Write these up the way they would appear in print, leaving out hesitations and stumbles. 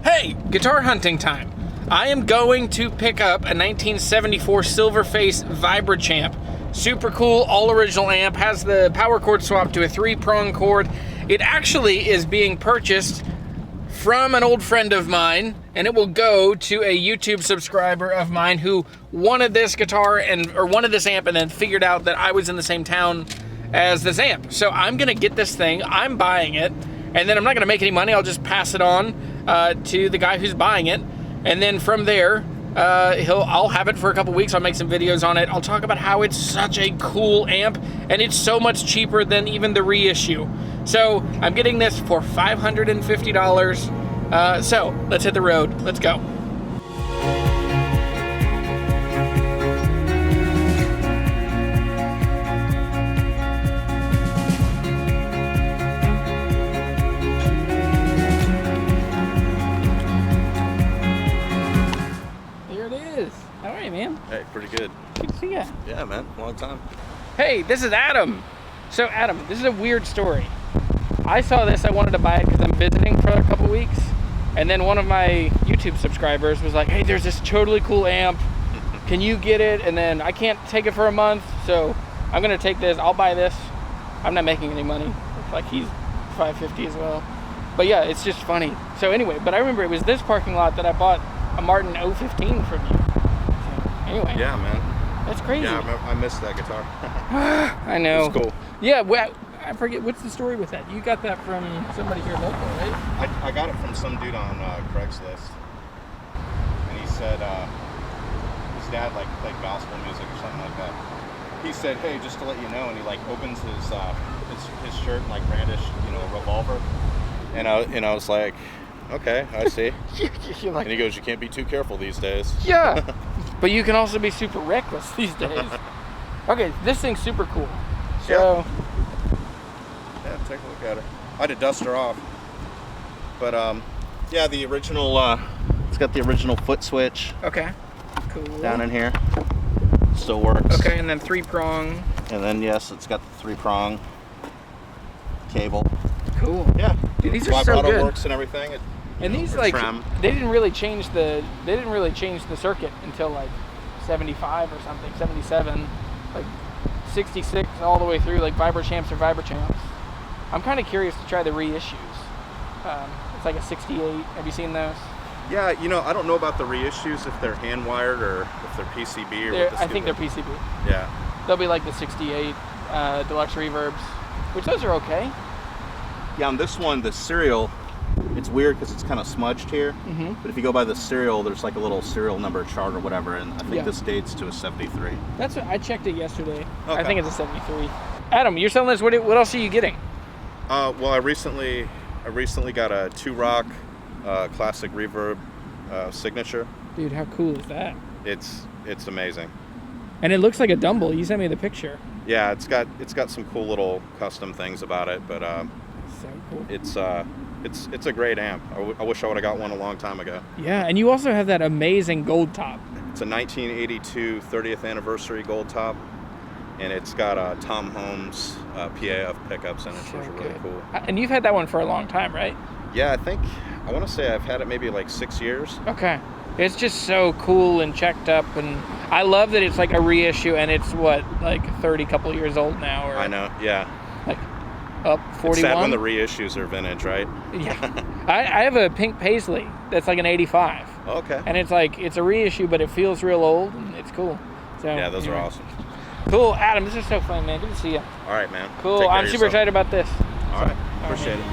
Hey, guitar hunting time. I am going to pick up a 1974 Silverface Vibro Champ. Super cool, all original amp, has the power cord swapped to a 3-prong cord. It actually is being purchased from an old friend of mine, and it will go to a YouTube subscriber of mine who wanted this guitar or wanted this amp and then figured out that I was in the same town as this amp. So I'm gonna get this thing, I'm buying it, and then I'm not gonna make any money, I'll just pass it on to the guy who's buying it. And then from there, I'll have it for a couple weeks. I'll make some videos on it. I'll talk about how it's such a cool amp and it's so much cheaper than even the reissue. So I'm getting this for $550. So let's hit the road. Let's go. Man. Hey, pretty good. Good to see ya. Yeah, man, long time. Hey, this is Adam. So Adam, this is a weird story. I saw this, I wanted to buy it because I'm visiting for a couple weeks, and then one of my YouTube subscribers was like, hey, there's this totally cool amp, can you get it? And then I can't take it for a month, so I'm gonna take this, I'll buy this. I'm not making any money. Looks like he's $550 as well. But yeah, it's just funny. So anyway, but I remember it was this parking lot that I bought a Martin 015 from you. Anyway. Yeah, man. That's crazy. Yeah, I missed that guitar. I know. It's cool. Yeah, well, I forget, what's the story with that? You got that from somebody here local, right? I got it from some dude on Craigslist. And he said his dad played gospel music or something like that. He said, hey, just to let you know, and he opens his shirt and brandish, a revolver. And I was like, okay, I see. And he goes, you can't be too careful these days. Yeah. But you can also be super reckless these days. Okay, this thing's super cool. So, yeah, take a look at it. I had to dust her off. But yeah, the original. It's got the original foot switch. Okay. Cool. Down in here. Still works. Okay, and then 3-prong. And then yes, it's got the 3-prong cable. Cool. Yeah. Dude, these are so good. Works and everything. And these they didn't really change the circuit until 75 or something, 77, 66 all the way through. Vibro Champs are Vibro Champs. I'm kind of curious to try the reissues. It's like a 68. Have you seen those? Yeah, I don't know about the reissues if they're hand wired or if they're PCB or what the I think they're PCB. Yeah. They'll be like the 68 deluxe reverbs, which those are okay. Yeah, on this one, the serial. It's weird because it's kind of smudged here, but if you go by the serial, there's a little serial number chart or whatever, and I think this dates to a 73. That's what I checked it yesterday. Okay. I think it's a 73. Adam, you're selling this. What else are you getting? Well, I recently got a 2-rock classic reverb signature. Dude, how cool is that? It's amazing. And it looks like a Dumble. You sent me the picture. Yeah, it's got some cool little custom things about it, but so cool. It's a great amp. I wish I would have got one a long time ago. Yeah, and you also have that amazing gold top. It's a 1982 30th anniversary gold top, and it's got Tom Holmes PAF pickups in it, which are really cool. And you've had that one for a long time, right? Yeah, I want to say I've had it maybe 6 years. Okay. It's just so cool and checked up, and I love that it's a reissue, and it's 30 couple years old now. Or, I know, yeah. Up 41. It's sad when the reissues are vintage, right? Yeah. I have a pink Paisley that's an 85. Okay. And it's it's a reissue, but it feels real old, and it's cool. So yeah, those are awesome. Cool, Adam. This is so fun, man. Good to see you. All right, man. Cool. I'm super excited about this. All right. Appreciate it.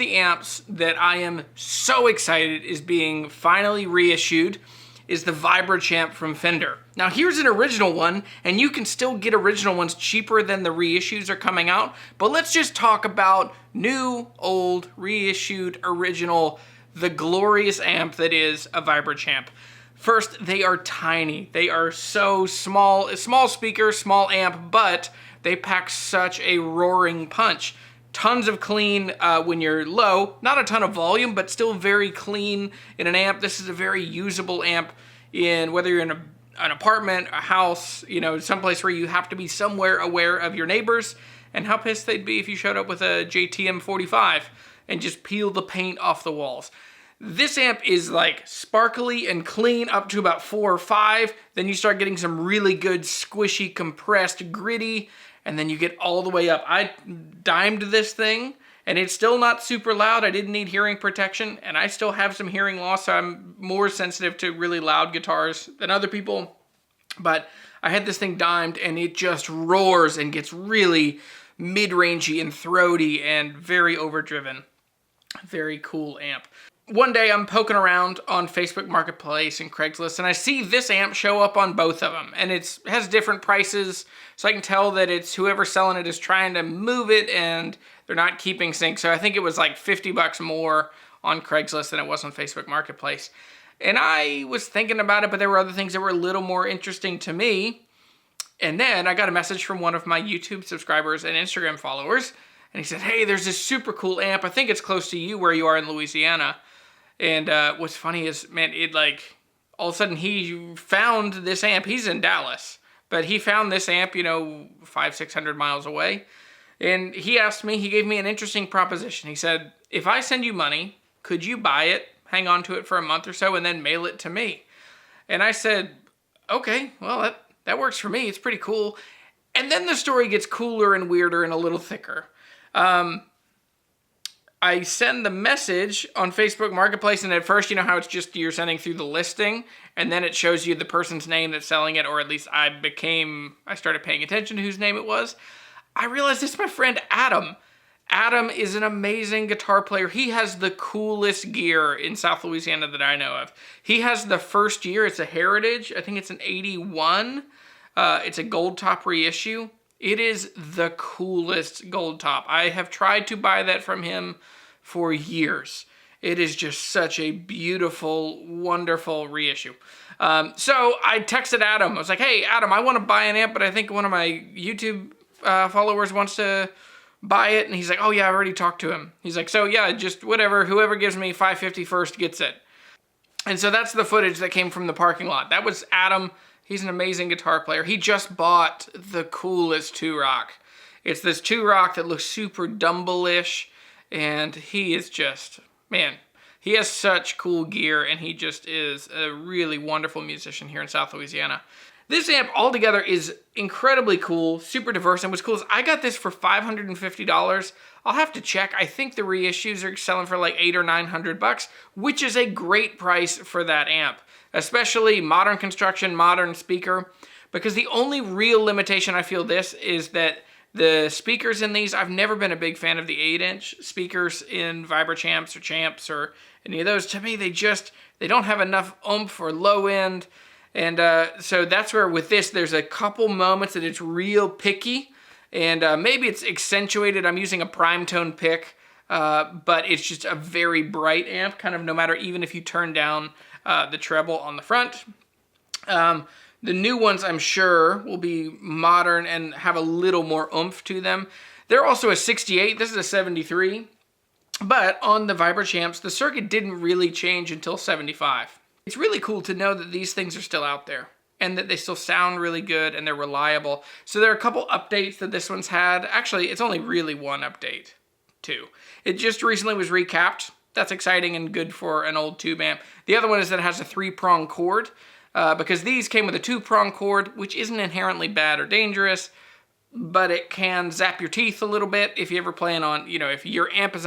the amps that I am so excited is being finally reissued is the Vibro Champ from Fender. Now here's an original one, and you can still get original ones cheaper than the reissues are coming out, but let's just talk about new, old, reissued, original, the glorious amp that is a Vibro Champ. First, they are tiny. They are so small, small speaker, small amp, but they pack such a roaring punch. Tons of clean when you're low, not a ton of volume, but still very clean in an amp. This is a very usable amp in whether you're in an apartment, a house, you know, someplace where you have to be somewhere aware of your neighbors and how pissed they'd be if you showed up with a JTM 45 and just peel the paint off the walls. This amp is like sparkly and clean up to about 4 or 5. Then you start getting some really good squishy, compressed, gritty, and then you get all the way up. I dimed this thing, and it's still not super loud. I didn't need hearing protection, and I still have some hearing loss, so I'm more sensitive to really loud guitars than other people. But I had this thing dimed, and it just roars and gets really mid-rangey and throaty and very overdriven. Very cool amp. One day I'm poking around on Facebook Marketplace and Craigslist, and I see this amp show up on both of them, and it has different prices, so I can tell that it's whoever's selling it is trying to move it and they're not keeping sync. So I think it was like 50 bucks more on Craigslist than it was on Facebook Marketplace. And I was thinking about it, but there were other things that were a little more interesting to me. And then I got a message from one of my YouTube subscribers and Instagram followers, and he said, hey, there's this super cool amp. I think it's close to you where you are in Louisiana. And what's funny is, man, it like, all of a sudden he found this amp. He's in Dallas, but he found this amp, you know, 500-600 miles away. And he asked me, he gave me an interesting proposition. He said, if I send you money, could you buy it, hang on to it for a month or so, and then mail it to me? And I said, okay, well, that works for me. It's pretty cool. And then the story gets cooler and weirder and a little thicker. I send the message on Facebook Marketplace, and at first, you know how it's just you're sending through the listing, and then it shows you the person's name that's selling it, or at least I started paying attention to whose name it was. I realized it's my friend Adam. Adam is an amazing guitar player. He has the coolest gear in South Louisiana that I know of. He has the first year, it's a Heritage, I think it's an 81. It's a gold top reissue. It is the coolest gold top. I have tried to buy that from him for years. It is just such a beautiful, wonderful reissue. So I texted Adam. I was like, hey, Adam, I want to buy an amp, but I think one of my YouTube followers wants to buy it. And he's like, oh yeah, I already talked to him. He's like, so yeah, just whatever, whoever gives me $550 first gets it. And so that's the footage that came from the parking lot. That was Adam. He's an amazing guitar player. He just bought the coolest 2-rock. It's this 2-rock that looks super Dumble-ish, and he is just, man, he has such cool gear, and he just is a really wonderful musician here in South Louisiana. This amp altogether is incredibly cool, super diverse, and what's cool is I got this for $550. I'll have to check. I think the reissues are selling for like $800 or $900, which is a great price for that amp. Especially modern construction, modern speaker, because the only real limitation I feel this is that the speakers in these, I've never been a big fan of the 8-inch speakers in Vibro Champs or any of those. To me, they don't have enough oomph or low end, and so that's where with this, there's a couple moments that it's real picky, and maybe it's accentuated. I'm using a Primetone pick, but it's just a very bright amp, kind of no matter, even if you turn down the treble on the front. The new ones, I'm sure, will be modern and have a little more oomph to them. They're also a 68. This is a 73. But on the Vibro Champs, the circuit didn't really change until 75. It's really cool to know that these things are still out there and that they still sound really good and they're reliable. So there are a couple updates that this one's had. Actually, it's only really one update, too. It just recently was recapped. That's exciting and good for an old tube amp. The other one is that it has a 3-prong cord, because these came with a 2-prong cord, which isn't inherently bad or dangerous, but it can zap your teeth a little bit if you ever plan on, you know, if your amp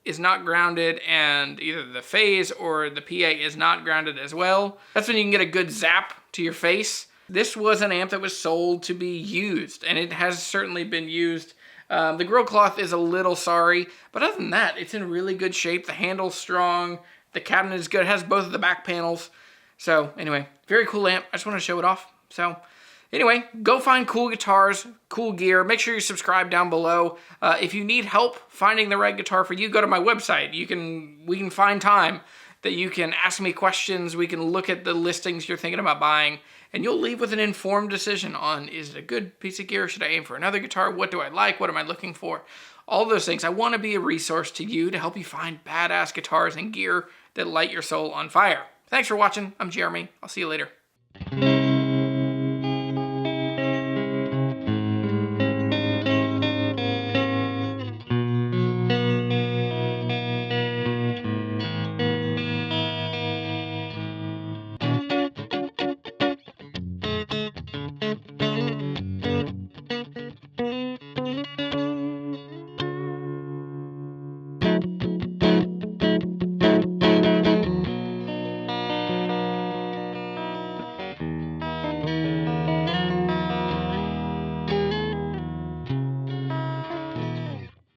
is not grounded and either the phase or the PA is not grounded as well, that's when you can get a good zap to your face. This was an amp that was sold to be used, and it has certainly been used The grill cloth is a little sorry, but other than that, it's in really good shape. The handle's strong. The cabinet is good. It has both of the back panels. So anyway, very cool amp. I just want to show it off. So anyway, go find cool guitars, cool gear. Make sure you subscribe down below. If you need help finding the right guitar for you, go to my website. We can find time that you can ask me questions. We can look at the listings you're thinking about buying, and you'll leave with an informed decision on, is it a good piece of gear? Should I aim for another guitar? What do I like? What am I looking for? All those things. I want to be a resource to you to help you find badass guitars and gear that light your soul on fire. Thanks for watching. I'm Jeremy. I'll see you later.